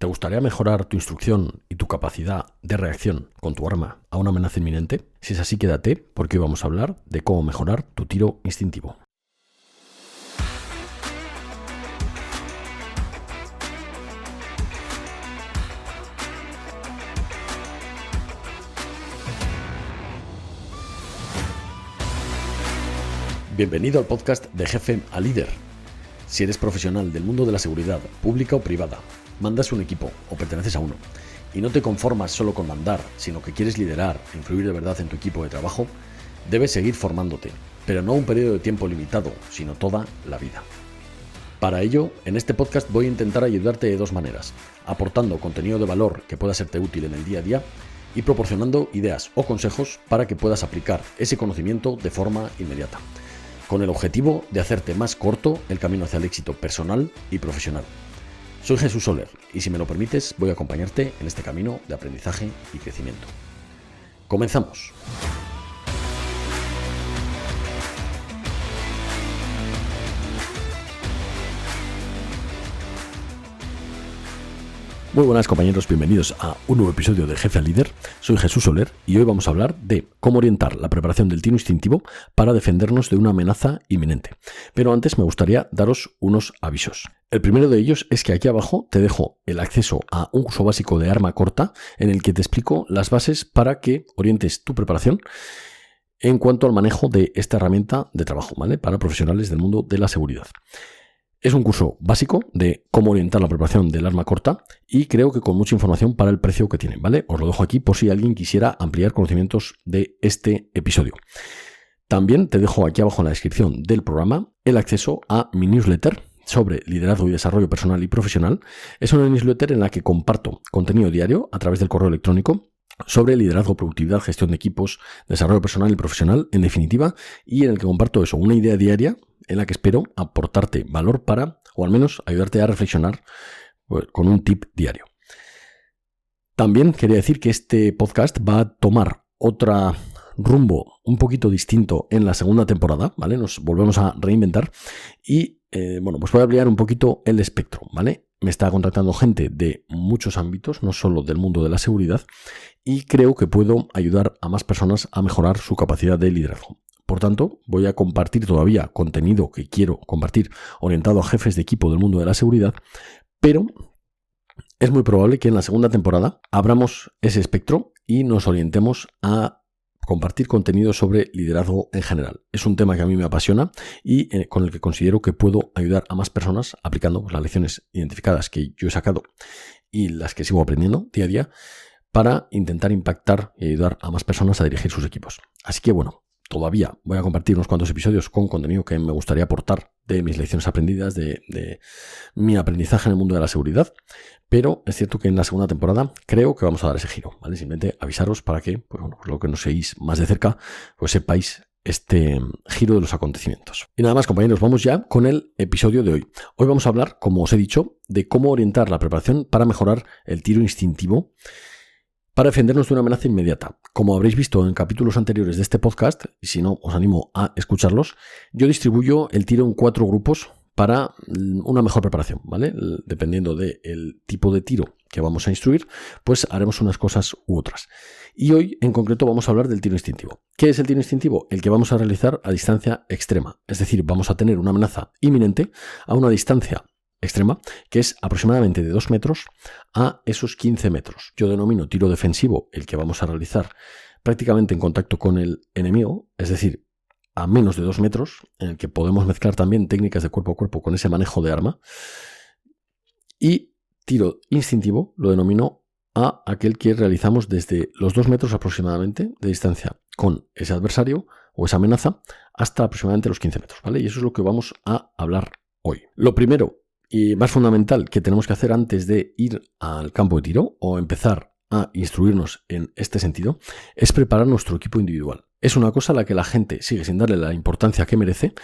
¿Te gustaría mejorar tu instrucción y tu capacidad de reacción con tu arma a una amenaza inminente? Si es así, quédate, porque hoy vamos a hablar de cómo mejorar tu tiro instintivo. Bienvenido al podcast de Jefe a Líder. Si eres profesional del mundo de la seguridad, pública o privada, mandas un equipo o perteneces a uno, y no te conformas solo con mandar, sino que quieres liderar e influir de verdad en tu equipo de trabajo, debes seguir formándote, pero no un periodo de tiempo limitado, sino toda la vida. Para ello, en este podcast voy a intentar ayudarte de dos maneras: aportando contenido de valor que pueda serte útil en el día a día y proporcionando ideas o consejos para que puedas aplicar ese conocimiento de forma inmediata, con el objetivo de hacerte más corto el camino hacia el éxito personal y profesional. Soy Jesús Soler y, si me lo permites, voy a acompañarte en este camino de aprendizaje y crecimiento. ¡Comenzamos! Muy buenas, compañeros, bienvenidos a un nuevo episodio de Jefe a Líder. Soy Jesús Soler y hoy vamos a hablar de cómo orientar la preparación del tiro instintivo para defendernos de una amenaza inminente. Pero antes me gustaría daros unos avisos. El primero de ellos es que aquí abajo te dejo el acceso a un curso básico de arma corta en el que te explico las bases para que orientes tu preparación en cuanto al manejo de esta herramienta de trabajo, ¿vale? Para profesionales del mundo de la seguridad. Es un curso básico de cómo orientar la preparación del arma corta y creo que con mucha información para el precio que tiene, ¿vale? Os lo dejo aquí por si alguien quisiera ampliar conocimientos de este episodio. También te dejo aquí abajo en la descripción del programa el acceso a mi newsletter sobre liderazgo y desarrollo personal y profesional. Es una newsletter en la que comparto contenido diario a través del correo electrónico sobre liderazgo, productividad, gestión de equipos, desarrollo personal y profesional, en definitiva, y en el que comparto eso, una idea diaria en la que espero aportarte valor para, o al menos ayudarte a reflexionar con un tip diario. También quería decir que este podcast va a tomar otro rumbo un poquito distinto en la segunda temporada, ¿vale? Nos volvemos a reinventar y, pues voy a ampliar un poquito el espectro, ¿vale? Me está contactando gente de muchos ámbitos, no solo del mundo de la seguridad, y creo que puedo ayudar a más personas a mejorar su capacidad de liderazgo. Por tanto, voy a compartir todavía contenido que quiero compartir orientado a jefes de equipo del mundo de la seguridad, pero es muy probable que en la segunda temporada abramos ese espectro y nos orientemos a compartir contenido sobre liderazgo en general. Es un tema que a mí me apasiona y con el que considero que puedo ayudar a más personas aplicando las lecciones identificadas que yo he sacado y las que sigo aprendiendo día a día para intentar impactar y ayudar a más personas a dirigir sus equipos. Así que todavía voy a compartir unos cuantos episodios con contenido que me gustaría aportar de mis lecciones aprendidas, de mi aprendizaje en el mundo de la seguridad, pero es cierto que en la segunda temporada creo que vamos a dar ese giro, ¿vale? Simplemente avisaros para que, lo que nos seguís más de cerca, pues sepáis este giro de los acontecimientos. Y nada más, compañeros, vamos ya con el episodio de hoy. Hoy vamos a hablar, como os he dicho, de cómo orientar la preparación para mejorar el tiro instintivo para defendernos de una amenaza inmediata. Como habréis visto en capítulos anteriores de este podcast, y si no, os animo a escucharlos, yo distribuyo el tiro en 4 grupos para una mejor preparación, ¿vale? Dependiendo del tipo de tiro que vamos a instruir, pues haremos unas cosas u otras. Y hoy, en concreto, vamos a hablar del tiro instintivo. ¿Qué es el tiro instintivo? El que vamos a realizar a distancia extrema. Es decir, vamos a tener una amenaza inminente a una distancia extrema, que es aproximadamente de 2 metros a esos 15 metros. Yo denomino tiro defensivo el que vamos a realizar prácticamente en contacto con el enemigo, es decir, a menos de 2 metros, en el que podemos mezclar también técnicas de cuerpo a cuerpo con ese manejo de arma. Y tiro instintivo lo denomino a aquel que realizamos desde los 2 metros aproximadamente de distancia con ese adversario o esa amenaza hasta aproximadamente los 15 metros, ¿vale? Y eso es lo que vamos a hablar hoy. Lo primero y más fundamental que tenemos que hacer antes de ir al campo de tiro o empezar a instruirnos en este sentido es preparar nuestro equipo individual. Es una cosa a la que la gente sigue sin darle la importancia que merece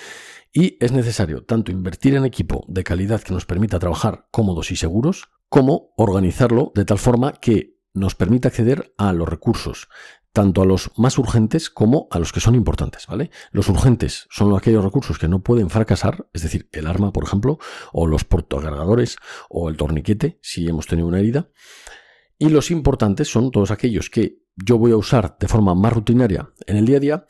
y es necesario tanto invertir en equipo de calidad que nos permita trabajar cómodos y seguros, como organizarlo de tal forma que nos permita acceder a los recursos tanto a los más urgentes como a los que son importantes, ¿vale? Los urgentes son aquellos recursos que no pueden fracasar, es decir, el arma, por ejemplo, o los portacargadores, o el torniquete, si hemos tenido una herida. Y los importantes son todos aquellos que yo voy a usar de forma más rutinaria en el día a día,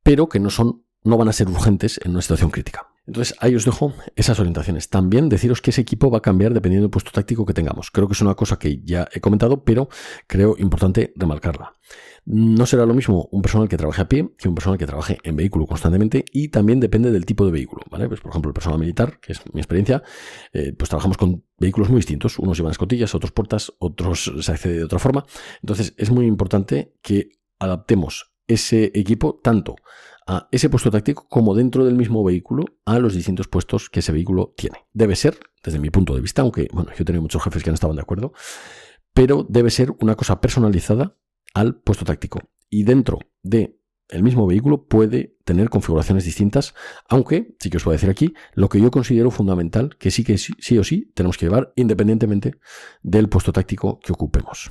pero que no van a ser urgentes en una situación crítica. Entonces ahí os dejo esas orientaciones. También deciros que ese equipo va a cambiar dependiendo del puesto táctico que tengamos. Creo que es una cosa que ya he comentado, pero creo importante remarcarla. No será lo mismo un personal que trabaje a pie que un personal que trabaje en vehículo constantemente, y también depende del tipo de vehículo, ¿vale? Pues por ejemplo el personal militar, que es mi experiencia, pues trabajamos con vehículos muy distintos. Unos llevan escotillas, otros puertas, otros se accede de otra forma. Entonces es muy importante que adaptemos ese equipo tanto a ese puesto táctico como dentro del mismo vehículo a los distintos puestos que ese vehículo tiene. Debe ser, desde mi punto de vista, aunque bueno, yo he tenido muchos jefes que no estaban de acuerdo, pero debe ser una cosa personalizada al puesto táctico. Y dentro del mismo vehículo puede tener configuraciones distintas, aunque sí que os voy a decir aquí lo que yo considero fundamental, que sí o sí tenemos que llevar independientemente del puesto táctico que ocupemos.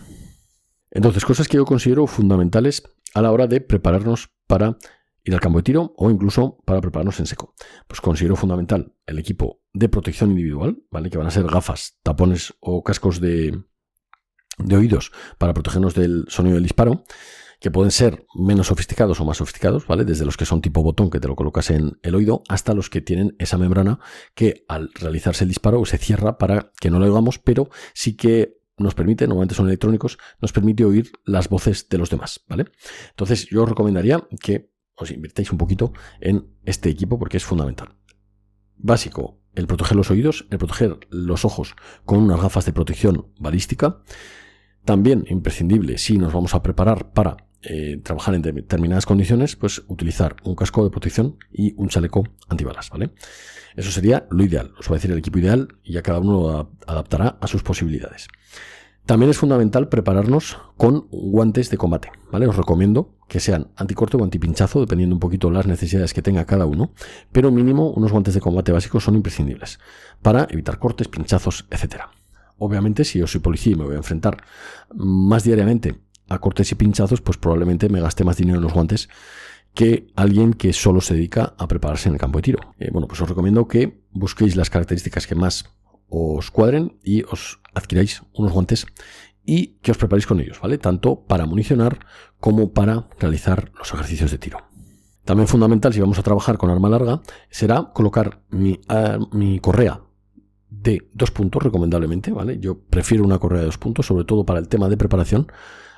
Entonces, cosas que yo considero fundamentales a la hora de prepararnos para ir al campo de tiro o incluso para prepararnos en seco. Pues considero fundamental el equipo de protección individual, ¿vale? Que van a ser gafas, tapones o cascos de oídos para protegernos del sonido del disparo, que pueden ser menos sofisticados o más sofisticados, ¿vale? Desde los que son tipo botón, que te lo colocas en el oído, hasta los que tienen esa membrana que al realizarse el disparo se cierra para que no lo oigamos, pero sí que nos permite, normalmente son electrónicos, nos permite oír las voces de los demás, ¿vale? Entonces yo os recomendaría que os invirtáis un poquito en este equipo porque es fundamental. Básico, el proteger los oídos, el proteger los ojos con unas gafas de protección balística. También imprescindible, si nos vamos a preparar para trabajar en determinadas condiciones, pues utilizar un casco de protección y un chaleco antibalas, ¿vale? Eso sería lo ideal. Os voy a decir el equipo ideal y ya cada uno lo adaptará a sus posibilidades. También es fundamental prepararnos con guantes de combate, ¿vale? Os recomiendo que sean anticorte o antipinchazo, dependiendo un poquito las necesidades que tenga cada uno, pero mínimo unos guantes de combate básicos son imprescindibles para evitar cortes, pinchazos, etc. Obviamente, si yo soy policía y me voy a enfrentar más diariamente a cortes y pinchazos, pues probablemente me gaste más dinero en los guantes que alguien que solo se dedica a prepararse en el campo de tiro. Bueno, pues os recomiendo que busquéis las características que más os cuadren y os adquiráis unos guantes y que os preparéis con ellos, ¿vale? Tanto para municionar como para realizar los ejercicios de tiro. También fundamental, si vamos a trabajar con arma larga, será colocar mi correa de 2 puntos, recomendablemente, ¿vale? Yo prefiero una correa de 2 puntos, sobre todo para el tema de preparación,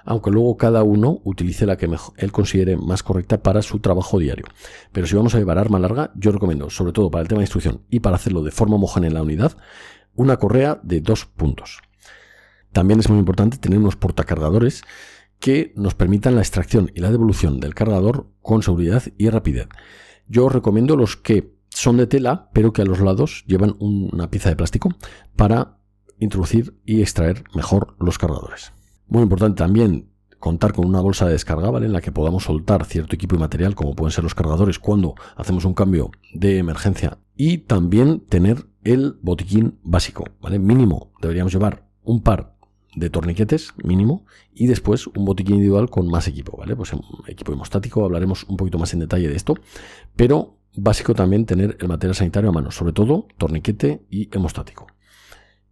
aunque luego cada uno utilice la que él considere más correcta para su trabajo diario. Pero si vamos a llevar arma larga, yo recomiendo, sobre todo para el tema de instrucción y para hacerlo de forma homogénea en la unidad, una correa de 2 puntos. También es muy importante tener unos portacargadores que nos permitan la extracción y la devolución del cargador con seguridad y rapidez. Yo os recomiendo los que son de tela, pero que a los lados llevan una pieza de plástico para introducir y extraer mejor los cargadores. Muy importante también contar con una bolsa de descarga, ¿vale? En la que podamos soltar cierto equipo y material, como pueden ser los cargadores, cuando hacemos un cambio de emergencia. Y también tener el botiquín básico, ¿vale? Mínimo deberíamos llevar un par de torniquetes, mínimo, y después un botiquín individual con más equipo, ¿vale? Pues equipo hemostático, hablaremos un poquito más en detalle de esto, pero básico también tener el material sanitario a mano, sobre todo torniquete y hemostático.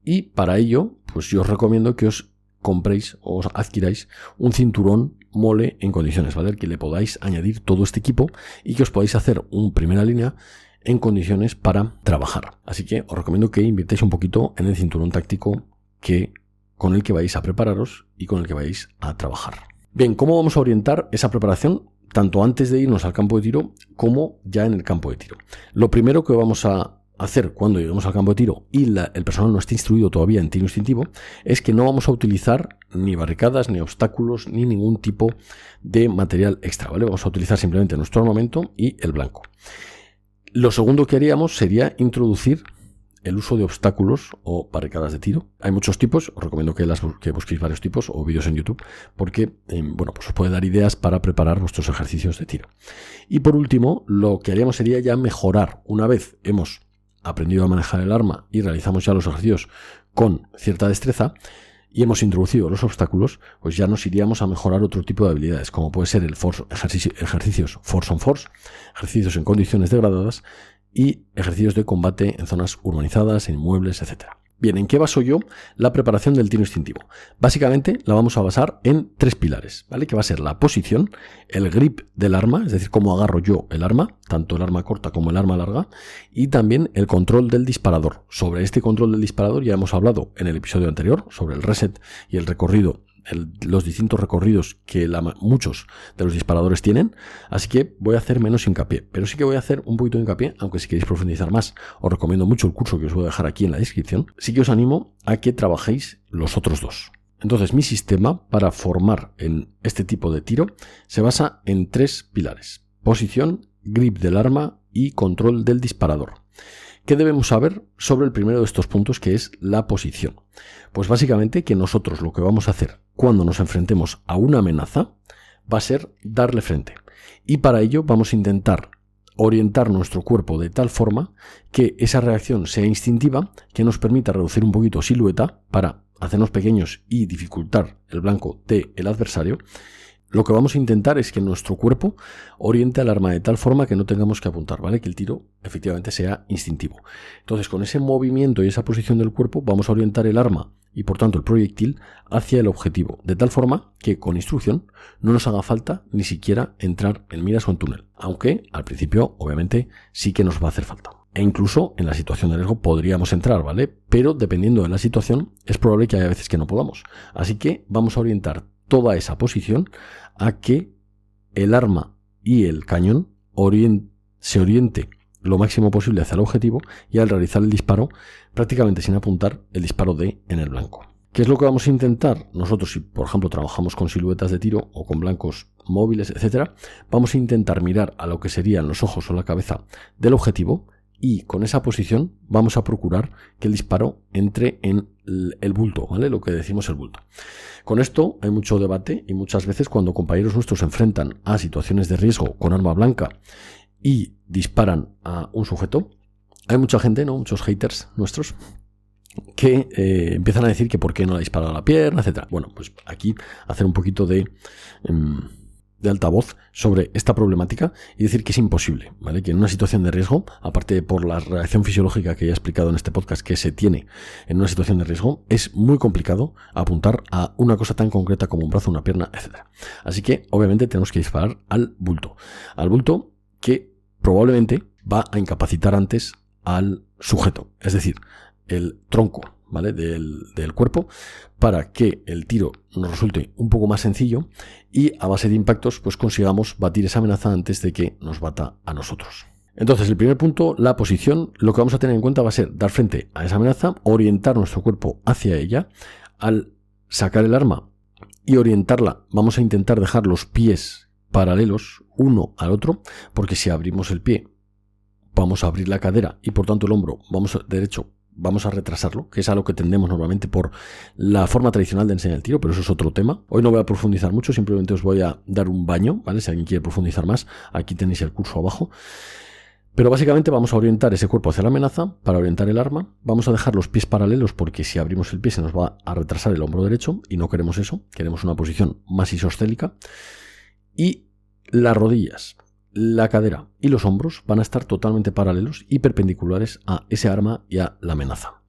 Y para ello, pues yo os recomiendo que os compréis o os adquiráis un cinturón mole en condiciones, ¿vale? Que le podáis añadir todo este equipo y que os podáis hacer un primera línea en condiciones para trabajar. Así que os recomiendo que invirtáis un poquito en el cinturón táctico con el que vais a prepararos y con el que vais a trabajar. Bien, ¿cómo vamos a orientar esa preparación? Tanto antes de irnos al campo de tiro como ya en el campo de tiro. Lo primero que vamos a hacer cuando lleguemos al campo de tiro y el personal no esté instruido todavía en tiro instintivo es que no vamos a utilizar ni barricadas, ni obstáculos, ni ningún tipo de material extra, ¿vale? Vamos a utilizar simplemente nuestro armamento y el blanco. Lo segundo que haríamos sería introducir el uso de obstáculos o barricadas de tiro. Hay muchos tipos, os recomiendo que busquéis varios tipos o vídeos en YouTube, porque bueno, pues os puede dar ideas para preparar vuestros ejercicios de tiro. Y por último, lo que haríamos sería ya mejorar, una vez hemos aprendido a manejar el arma y realizamos ya los ejercicios con cierta destreza, y hemos introducido los obstáculos, pues ya nos iríamos a mejorar otro tipo de habilidades, como puede ser el ejercicios force on force, ejercicios en condiciones degradadas y ejercicios de combate en zonas urbanizadas, en inmuebles, etc. Bien, ¿en qué baso yo la preparación del tiro instintivo? Básicamente la vamos a basar en 3 pilares, ¿vale? Que va a ser la posición, el grip del arma, es decir, cómo agarro yo el arma, tanto el arma corta como el arma larga, y también el control del disparador. Sobre este control del disparador ya hemos hablado en el episodio anterior, sobre el reset y el recorrido, los distintos recorridos que muchos de los disparadores tienen, así que voy a hacer menos hincapié, pero sí que voy a hacer un poquito de hincapié, aunque si queréis profundizar más, os recomiendo mucho el curso que os voy a dejar aquí en la descripción. Sí que os animo a que trabajéis los otros 2. Entonces, mi sistema para formar en este tipo de tiro se basa en 3 pilares: posición, grip del arma y control del disparador. ¿Qué debemos saber sobre el primero de estos puntos, que es la posición? Pues básicamente que nosotros lo que vamos a hacer cuando nos enfrentemos a una amenaza va a ser darle frente. Y para ello vamos a intentar orientar nuestro cuerpo de tal forma que esa reacción sea instintiva, que nos permita reducir un poquito silueta para hacernos pequeños y dificultar el blanco del adversario. Lo que vamos a intentar es que nuestro cuerpo oriente al arma de tal forma que no tengamos que apuntar, ¿vale? Que el tiro efectivamente sea instintivo. Entonces, con ese movimiento y esa posición del cuerpo vamos a orientar el arma y por tanto el proyectil hacia el objetivo, de tal forma que con instrucción no nos haga falta ni siquiera entrar en miras o en túnel, aunque al principio obviamente sí que nos va a hacer falta. E incluso en la situación de riesgo podríamos entrar, ¿vale? Pero dependiendo de la situación es probable que haya veces que no podamos. Así que vamos a orientar toda esa posición a que el arma y el cañón se oriente lo máximo posible hacia el objetivo y al realizar el disparo, prácticamente sin apuntar, el disparo dé en el blanco. ¿Qué es lo que vamos a intentar? Nosotros, si por ejemplo trabajamos con siluetas de tiro o con blancos móviles, etc., vamos a intentar mirar a lo que serían los ojos o la cabeza del objetivo y con esa posición vamos a procurar que el disparo entre en el bulto, ¿vale? Lo que decimos el bulto. Con esto hay mucho debate y muchas veces cuando compañeros nuestros se enfrentan a situaciones de riesgo con arma blanca y disparan a un sujeto, hay mucha gente, ¿no? Muchos haters nuestros que empiezan a decir que por qué no le ha disparado a la pierna, etc. Bueno, pues aquí hacer un poquito de altavoz sobre esta problemática y decir que es imposible, ¿vale? Que en una situación de riesgo, aparte por la reacción fisiológica que ya he explicado en este podcast que se tiene en una situación de riesgo, es muy complicado apuntar a una cosa tan concreta como un brazo, una pierna, etc. Así que obviamente tenemos que disparar al bulto que probablemente va a incapacitar antes al sujeto, es decir, el tronco, ¿vale? del cuerpo, para que el tiro nos resulte un poco más sencillo y a base de impactos pues consigamos batir esa amenaza antes de que nos bata a nosotros. Entonces, el primer punto, la posición, lo que vamos a tener en cuenta va a ser dar frente a esa amenaza, orientar nuestro cuerpo hacia ella. Al sacar el arma y orientarla, vamos a intentar dejar los pies paralelos uno al otro, porque si abrimos el pie vamos a abrir la cadera y por tanto el hombro derecho vamos a retrasarlo, que es a lo que tendemos normalmente por la forma tradicional de enseñar el tiro, pero eso es otro tema. Hoy no voy a profundizar mucho, simplemente os voy a dar un baño, ¿vale? Si alguien quiere profundizar más, aquí tenéis el curso abajo. Pero básicamente vamos a orientar ese cuerpo hacia la amenaza para orientar el arma. Vamos a dejar los pies paralelos porque si abrimos el pie se nos va a retrasar el hombro derecho y no queremos eso, queremos una posición más isoscélica. Y las rodillas, la cadera y los hombros van a estar totalmente paralelos y perpendiculares a ese arma y a la amenaza.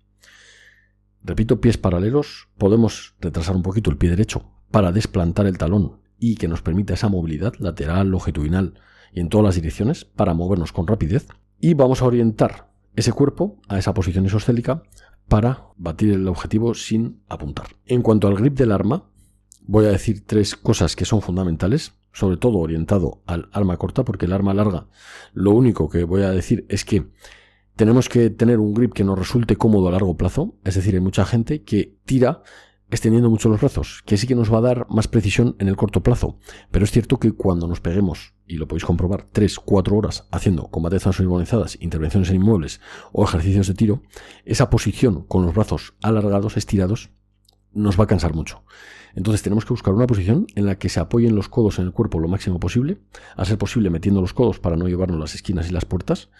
Repito, pies paralelos, podemos retrasar un poquito el pie derecho para desplantar el talón y que nos permita esa movilidad lateral, longitudinal y en todas las direcciones para movernos con rapidez. Y vamos a orientar ese cuerpo a esa posición isoscélica para batir el objetivo sin apuntar. En cuanto al grip del arma, voy a decir 3 cosas que son fundamentales, sobre todo orientado al arma corta, porque el arma larga, lo único que voy a decir es que tenemos que tener un grip que nos resulte cómodo a largo plazo, es decir, hay mucha gente que tira extendiendo mucho los brazos, que sí que nos va a dar más precisión en el corto plazo, pero es cierto que cuando nos peguemos, y lo podéis comprobar, 3-4 horas haciendo combate de zonas urbanizadas, intervenciones en inmuebles o ejercicios de tiro, esa posición con los brazos alargados, estirados, nos va a cansar mucho. Entonces tenemos que buscar una posición en la que se apoyen los codos en el cuerpo lo máximo posible, a ser posible metiendo los codos para no llevarnos las esquinas y las puertas.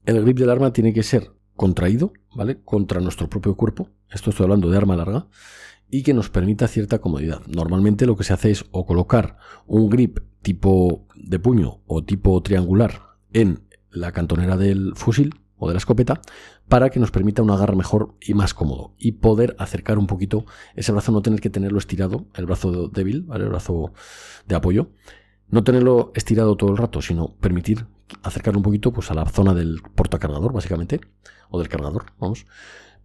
El grip del arma tiene que ser contraído, ¿vale? Contra nuestro propio cuerpo. Esto estoy hablando de arma larga. y que nos permita cierta comodidad. Normalmente lo que se hace es o colocar un grip tipo de puño o tipo triangular en la cantonera del fusil o de la escopeta para que nos permita un agarre mejor y más cómodo y poder acercar un poquito ese brazo, no tener que tenerlo estirado, el brazo débil, ¿vale? El brazo de apoyo, no tenerlo estirado todo el rato, sino permitir acercarlo un poquito pues a la zona del portacargador básicamente, o del cargador, vamos,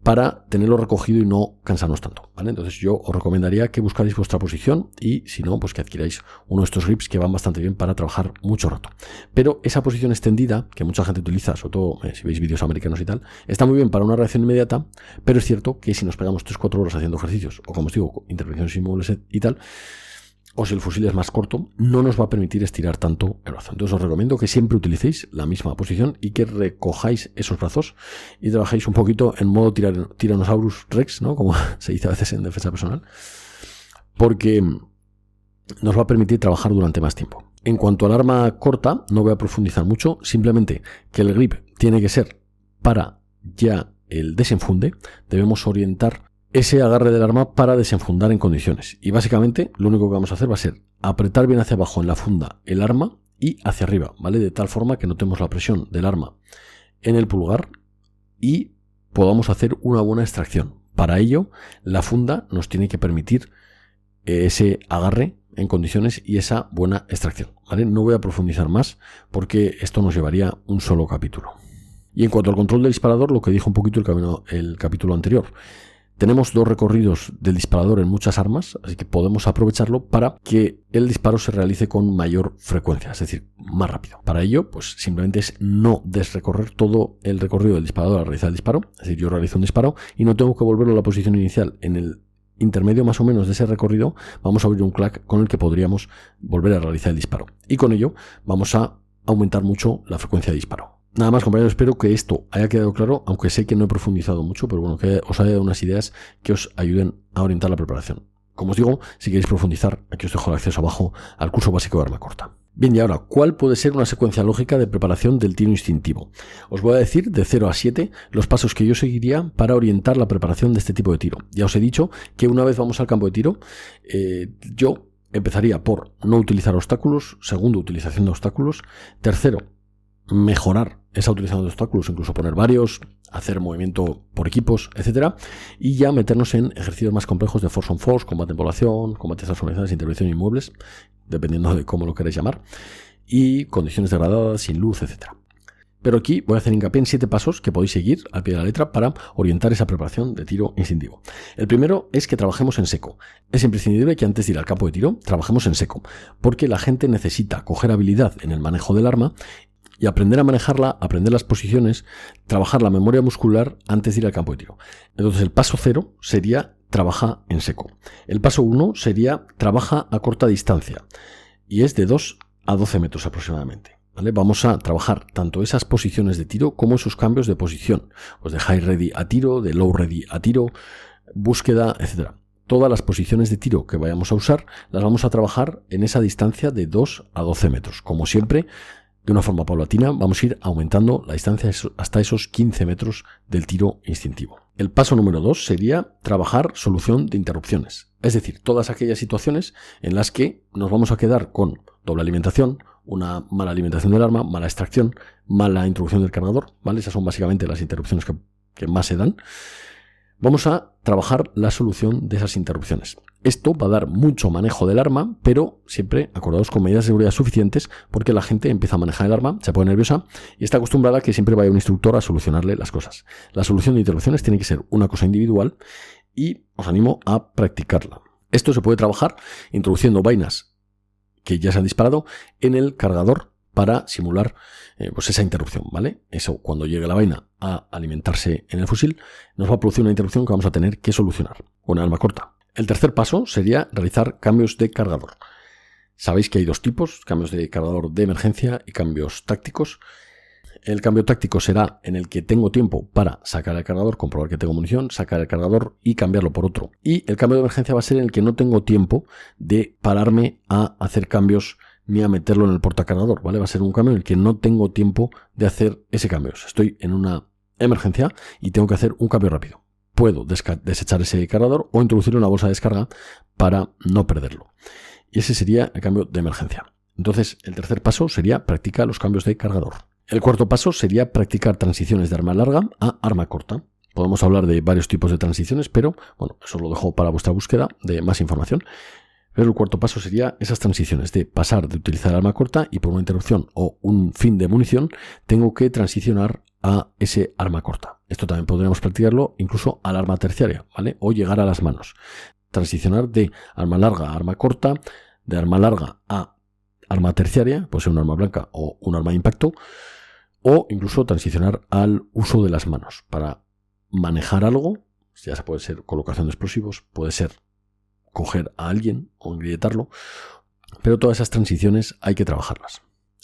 para tenerlo recogido y no cansarnos tanto, ¿vale? Entonces yo os recomendaría que buscarais vuestra posición y si no, pues que adquiráis uno de estos grips que van bastante bien para trabajar mucho rato. Pero esa posición extendida, que mucha gente utiliza, sobre todo si veis vídeos americanos y tal, está muy bien para una reacción inmediata, pero es cierto que si nos pegamos 3-4 horas haciendo ejercicios, o como os digo, intervenciones inmóviles y tal, o si el fusil es más corto, no nos va a permitir estirar tanto el brazo. Entonces os recomiendo que siempre utilicéis la misma posición y que recojáis esos brazos y trabajéis un poquito en modo Tyrannosaurus Rex, ¿no? Como se dice a veces en defensa personal, porque nos va a permitir trabajar durante más tiempo. En cuanto al arma corta, no voy a profundizar mucho, simplemente que el grip tiene que ser para ya el desenfunde, debemos orientar ese agarre del arma para desenfundar en condiciones. Y básicamente lo único que vamos a hacer va a ser apretar bien hacia abajo en la funda el arma y hacia arriba, ¿vale? De tal forma que notemos la presión del arma en el pulgar y podamos hacer una buena extracción. Para ello, la funda nos tiene que permitir ese agarre en condiciones y esa buena extracción, ¿vale? No voy a profundizar más porque esto nos llevaría un solo capítulo. Y en cuanto al control del disparador, lo que dijo un poquito el capítulo anterior. Tenemos 2 recorridos del disparador en muchas armas, así que podemos aprovecharlo para que el disparo se realice con mayor frecuencia, es decir, más rápido. Para ello, pues simplemente es no desrecorrer todo el recorrido del disparador al realizar el disparo, es decir, yo realizo un disparo y no tengo que volverlo a la posición inicial. En el intermedio más o menos de ese recorrido vamos a abrir un clack con el que podríamos volver a realizar el disparo. Y con ello vamos a aumentar mucho la frecuencia de disparo. Nada más, compañeros, espero que esto haya quedado claro, aunque sé que no he profundizado mucho, pero bueno, que os haya dado unas ideas que os ayuden a orientar la preparación. Como os digo, si queréis profundizar, aquí os dejo el acceso abajo al curso básico de arma corta. Bien, y ahora, ¿cuál puede ser una secuencia lógica de preparación del tiro instintivo? Os voy a decir de 0 a 7 los pasos que yo seguiría para orientar la preparación de este tipo de tiro. Ya os he dicho que una vez vamos al campo de tiro, yo empezaría por no utilizar obstáculos, segundo, utilización de obstáculos, tercero, mejorar esa utilización de obstáculos, incluso poner varios, hacer movimiento por equipos, etcétera, y ya meternos en ejercicios más complejos de force on force, combate en población, combates organizadas, intervención en inmuebles, dependiendo de cómo lo queráis llamar, y condiciones degradadas, sin luz, etcétera. Pero aquí voy a hacer hincapié en 7 pasos que podéis seguir al pie de la letra para orientar esa preparación de tiro instintivo. El primero es que trabajemos en seco. Es imprescindible que antes de ir al campo de tiro trabajemos en seco, porque la gente necesita coger habilidad en el manejo del arma y aprender a manejarla, aprender las posiciones, trabajar la memoria muscular antes de ir al campo de tiro. Entonces el paso 0 sería trabaja en seco. El paso 1 sería trabaja a corta distancia y es de 2 a 12 metros aproximadamente. ¿Vale? Vamos a trabajar tanto esas posiciones de tiro como esos cambios de posición, pues de high ready a tiro, de low ready a tiro, búsqueda, etcétera. Todas las posiciones de tiro que vayamos a usar las vamos a trabajar en esa distancia de 2 a 12 metros. Como siempre, de una forma paulatina, vamos a ir aumentando la distancia hasta esos 15 metros del tiro instintivo. El paso número 2 sería trabajar solución de interrupciones. Es decir, todas aquellas situaciones en las que nos vamos a quedar con doble alimentación, una mala alimentación del arma, mala extracción, mala introducción del cargador, ¿vale? Esas son básicamente las interrupciones que más se dan. Vamos a trabajar la solución de esas interrupciones. Esto va a dar mucho manejo del arma, pero siempre acordaos con medidas de seguridad suficientes porque la gente empieza a manejar el arma, se pone nerviosa y está acostumbrada a que siempre vaya un instructor a solucionarle las cosas. La solución de interrupciones tiene que ser una cosa individual y os animo a practicarla. Esto se puede trabajar introduciendo vainas que ya se han disparado en el cargador para simular pues esa interrupción, ¿vale? Eso, cuando llegue la vaina a alimentarse en el fusil, nos va a producir una interrupción que vamos a tener que solucionar con un arma corta. El tercer paso sería realizar cambios de cargador. Sabéis que hay 2 tipos, cambios de cargador de emergencia y cambios tácticos. El cambio táctico será en el que tengo tiempo para sacar el cargador, comprobar que tengo munición, sacar el cargador y cambiarlo por otro. Y el cambio de emergencia va a ser en el que no tengo tiempo de pararme a hacer cambios ni a meterlo en el portacargador, ¿vale? Va a ser un cambio en el que no tengo tiempo de hacer ese cambio. Estoy en una emergencia y tengo que hacer un cambio rápido. puedo desechar ese cargador o introducirlo en una bolsa de descarga para no perderlo. Y ese sería el cambio de emergencia. Entonces, el tercer paso sería practicar los cambios de cargador. El cuarto paso sería practicar transiciones de arma larga a arma corta. Podemos hablar de varios tipos de transiciones, pero bueno, eso lo dejo para vuestra búsqueda de más información. Pero el cuarto paso sería esas transiciones de pasar de utilizar arma corta y por una interrupción o un fin de munición tengo que transicionar a ese arma corta. Esto también podríamos practicarlo incluso al arma terciaria, ¿vale? O llegar a las manos. Transicionar de arma larga a arma corta, de arma larga a arma terciaria, puede ser un arma blanca o un arma de impacto, o incluso transicionar al uso de las manos para manejar algo. Ya se puede ser colocación de explosivos, puede ser coger a alguien o engrilletarlo, pero todas esas transiciones hay que trabajarlas.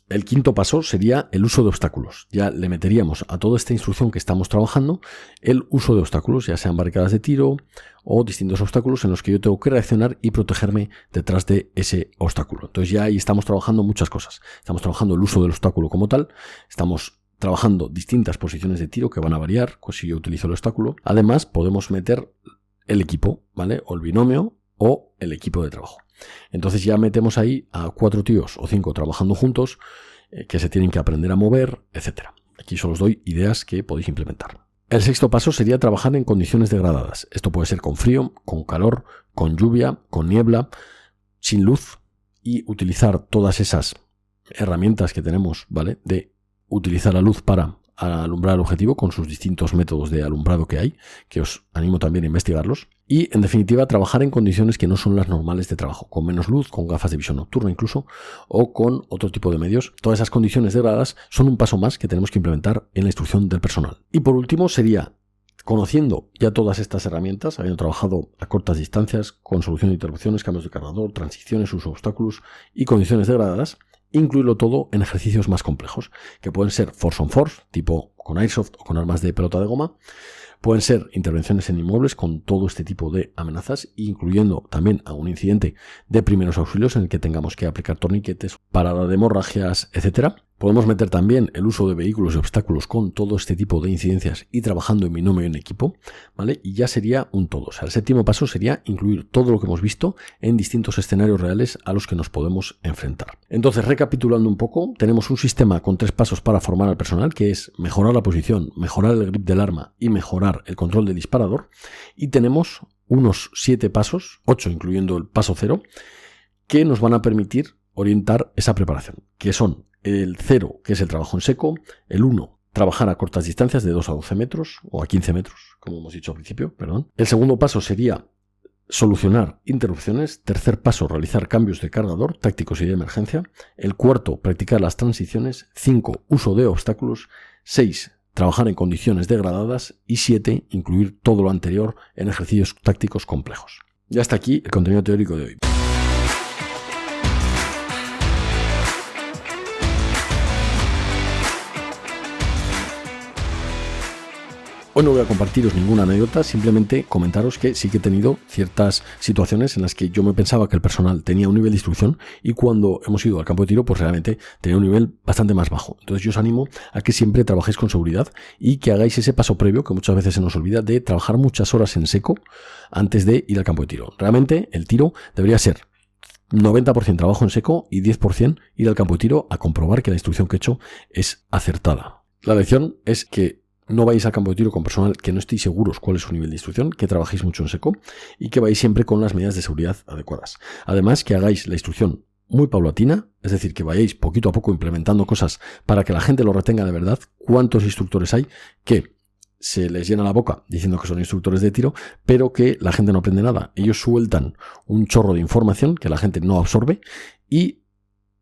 El quinto paso sería el uso de obstáculos. Ya le meteríamos a toda esta instrucción que estamos trabajando el uso de obstáculos, ya sean barricadas de tiro o distintos obstáculos en los que yo tengo que reaccionar y protegerme detrás de ese obstáculo. Entonces ya ahí estamos trabajando muchas cosas. Estamos trabajando el uso del obstáculo como tal, estamos trabajando distintas posiciones de tiro que van a variar si yo utilizo el obstáculo. Además podemos meter el equipo, ¿vale? O el binomio o el equipo de trabajo. Entonces ya metemos ahí a 4 tíos o 5 trabajando juntos que se tienen que aprender a mover, etc. Aquí solo os doy ideas que podéis implementar. El sexto paso sería trabajar en condiciones degradadas. Esto puede ser con frío, con calor, con lluvia, con niebla, sin luz y utilizar todas esas herramientas que tenemos, ¿vale? De utilizar la luz para alumbrar el objetivo con sus distintos métodos de alumbrado que hay, que os animo también a investigarlos. Y, en definitiva, trabajar en condiciones que no son las normales de trabajo, con menos luz, con gafas de visión nocturna incluso, o con otro tipo de medios. Todas esas condiciones degradadas son un paso más que tenemos que implementar en la instrucción del personal. Y por último sería, conociendo ya todas estas herramientas, habiendo trabajado a cortas distancias, con solución de interrupciones, cambios de cargador, transiciones, uso de obstáculos y condiciones degradadas, incluirlo todo en ejercicios más complejos, que pueden ser force on force, tipo con airsoft o con armas de pelota de goma, pueden ser intervenciones en inmuebles con todo este tipo de amenazas, incluyendo también algún incidente de primeros auxilios en el que tengamos que aplicar torniquetes, parada de hemorragias, etc. Podemos meter también el uso de vehículos y obstáculos con todo este tipo de incidencias y trabajando en binomio y en equipo, ¿vale? Y ya sería un todo. O sea, el séptimo paso sería incluir todo lo que hemos visto en distintos escenarios reales a los que nos podemos enfrentar. Entonces, recapitulando un poco, tenemos un sistema con 3 pasos para formar al personal, que es mejorar la posición, mejorar el grip del arma y mejorar el control del disparador. Y tenemos unos 7 pasos, 8 incluyendo el paso 0, que nos van a permitir orientar esa preparación, que son el 0, que es el trabajo en seco, el 1, trabajar a cortas distancias de 2 a 12 metros o a 15 metros, como hemos dicho al principio, perdón. El segundo paso sería solucionar interrupciones. Tercer paso, realizar cambios de cargador tácticos y de emergencia. El cuarto, practicar las transiciones. 5, uso de obstáculos. 6, trabajar en condiciones degradadas. Y 7, incluir todo lo anterior en ejercicios tácticos complejos. Ya está aquí el contenido teórico de hoy. Hoy no voy a compartiros ninguna anécdota, simplemente comentaros que sí que he tenido ciertas situaciones en las que yo me pensaba que el personal tenía un nivel de instrucción y cuando hemos ido al campo de tiro, pues realmente tenía un nivel bastante más bajo. Entonces yo os animo a que siempre trabajéis con seguridad y que hagáis ese paso previo, que muchas veces se nos olvida, de trabajar muchas horas en seco antes de ir al campo de tiro. Realmente el tiro debería ser 90% trabajo en seco y 10% ir al campo de tiro a comprobar que la instrucción que he hecho es acertada. La lección es que no vais al campo de tiro con personal que no estéis seguros cuál es su nivel de instrucción, que trabajéis mucho en seco y que vais siempre con las medidas de seguridad adecuadas. Además, que hagáis la instrucción muy paulatina, es decir, que vayáis poquito a poco implementando cosas para que la gente lo retenga de verdad. ¿Cuántos instructores hay que se les llena la boca diciendo que son instructores de tiro, pero que la gente no aprende nada? Ellos sueltan un chorro de información que la gente no absorbe y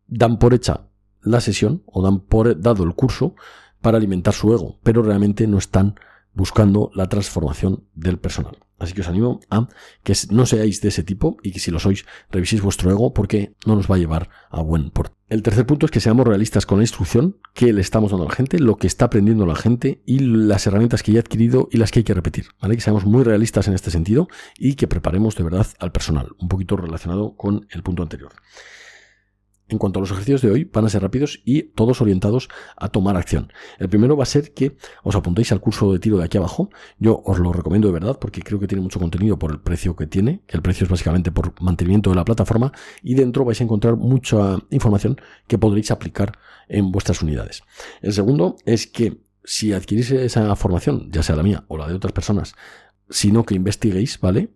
dan por hecha la sesión o dan por dado el curso para alimentar su ego, pero realmente no están buscando la transformación del personal. Así que os animo a que no seáis de ese tipo y que si lo sois, reviséis vuestro ego porque no nos va a llevar a buen puerto. El tercer punto es que seamos realistas con la instrucción que le estamos dando a la gente, lo que está aprendiendo la gente y las herramientas que ya ha adquirido y las que hay que repetir, ¿vale? Que seamos muy realistas en este sentido y que preparemos de verdad al personal, un poquito relacionado con el punto anterior. en cuanto a los ejercicios de hoy, van a ser rápidos y todos orientados a tomar acción. El primero va a ser que os apuntéis al curso de tiro de aquí abajo. Yo os lo recomiendo de verdad porque creo que tiene mucho contenido por el precio que tiene, que el precio es básicamente por mantenimiento de la plataforma, y dentro vais a encontrar mucha información que podréis aplicar en vuestras unidades. El segundo es que si adquirís esa formación, ya sea la mía o la de otras personas, sino que investiguéis, ¿vale?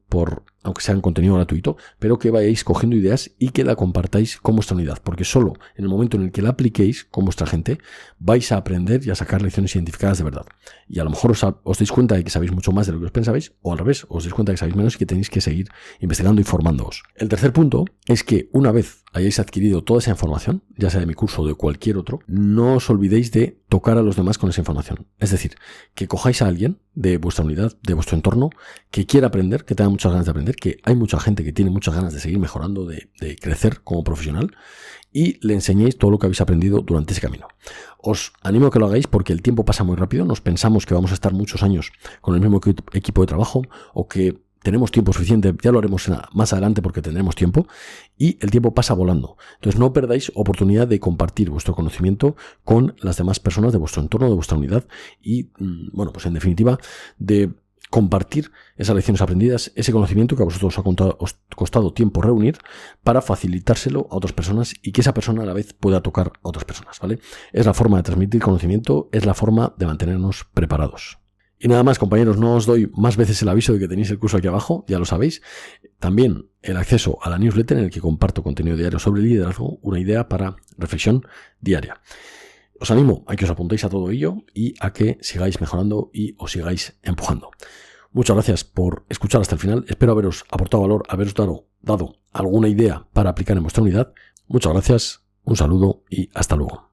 Aunque sea en contenido gratuito, pero que vayáis cogiendo ideas y que la compartáis con vuestra unidad, porque solo en el momento en el que la apliquéis con vuestra gente vais a aprender y a sacar lecciones identificadas de verdad. Y a lo mejor os dais cuenta de que sabéis mucho más de lo que os pensabais, o al revés, os dais cuenta de que sabéis menos y que tenéis que seguir investigando y formándoos. El tercer punto es que una vez hayáis adquirido toda esa información, ya sea de mi curso o de cualquier otro, no os olvidéis de tocar a los demás con esa información. Es decir, que cojáis a alguien de vuestra unidad, de vuestro entorno, que quiera aprender, que tenga muchas ganas de aprender, que hay mucha gente que tiene muchas ganas de seguir mejorando, de crecer como profesional, y le enseñéis todo lo que habéis aprendido durante ese camino. Os animo a que lo hagáis porque el tiempo pasa muy rápido. Nos pensamos que vamos a estar muchos años con el mismo equipo de trabajo o que tenemos tiempo suficiente, ya lo haremos más adelante porque tendremos tiempo, y el tiempo pasa volando. Entonces no perdáis oportunidad de compartir vuestro conocimiento con las demás personas de vuestro entorno, de vuestra unidad y, bueno, pues en definitiva, de compartir esas lecciones aprendidas, ese conocimiento que a vosotros os ha costado tiempo reunir para facilitárselo a otras personas y que esa persona a la vez pueda tocar a otras personas, ¿vale? Es la forma de transmitir conocimiento, es la forma de mantenernos preparados. Y nada más, compañeros, no os doy más veces el aviso de que tenéis el curso aquí abajo, ya lo sabéis. También el acceso a la newsletter en el que comparto contenido diario sobre liderazgo, una idea para reflexión diaria. Os animo a que os apuntéis a todo ello y a que sigáis mejorando y os sigáis empujando. Muchas gracias por escuchar hasta el final. Espero haberos aportado valor, haberos dado alguna idea para aplicar en vuestra unidad. Muchas gracias, un saludo y hasta luego.